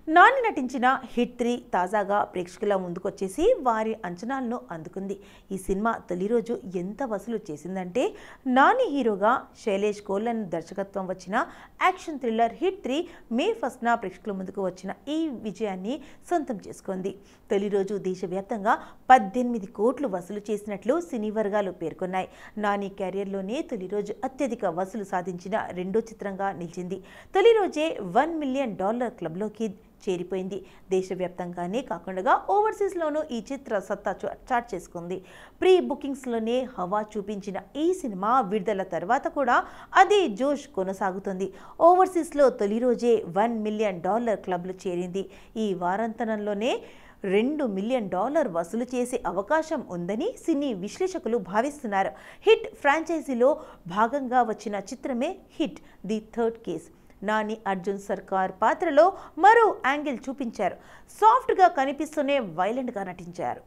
నాని నటించిన హిట్ 3 తాజాగా ప్రేక్షకుల ముందుకొచ్చేసి వారి అంచనాలను అందుకుంది. ఈ సినిమా తొలి రోజు ఎంత వసూలు చేసిందంటే నాని హీరోగా శైలేష్ కోలన్ దర్శకత్వం వచ్చిన యాక్షన్ థ్రిల్లర్ హిట్ 3 మే 1న ప్రేక్షకుల ముందుకు వచ్చిన ఈ విజయాన్ని సొంతం చేసుకుంది. తొలి రోజు దేశవ్యాప్తంగా 18 కోట్లు వసూలు చేసినట్లు సినీ వర్గాలు పేర్కొన్నాయి. నాని కెరియర్లోనే తొలి రోజు అత్యధిక వసూలు సాధించిన రెండో చిత్రంగా నిలిచింది. తొలి రోజే $1 మిలియన్ క్లబ్లోకి చేరిపోయింది. దేశవ్యాప్తంగానే కాకుండా ఓవర్సీస్లోనూ ఈ చిత్ర సత్తా చాట్ చేసుకుంది. ప్రీ బుకింగ్స్లోనే హవా చూపించిన ఈ సినిమా విడుదల తర్వాత కూడా అదే జోష్ కొనసాగుతుంది. ఓవర్సీస్లో తొలి రోజే $1 మిలియన్ క్లబ్లు చేరింది. ఈ వారాంతరంలోనే $2 మిలియన్ వసూలు చేసే అవకాశం ఉందని సినీ విశ్లేషకులు భావిస్తున్నారు. హిట్ ఫ్రాంచైజీలో భాగంగా వచ్చిన చిత్రమే hit the third case. Nani Arjun సర్కార్ పాత్రలో మరో యాంగిల్ చూపించారు. సాఫ్ట్గా కనిపిస్తూనే వైలెంట్గా నటించారు.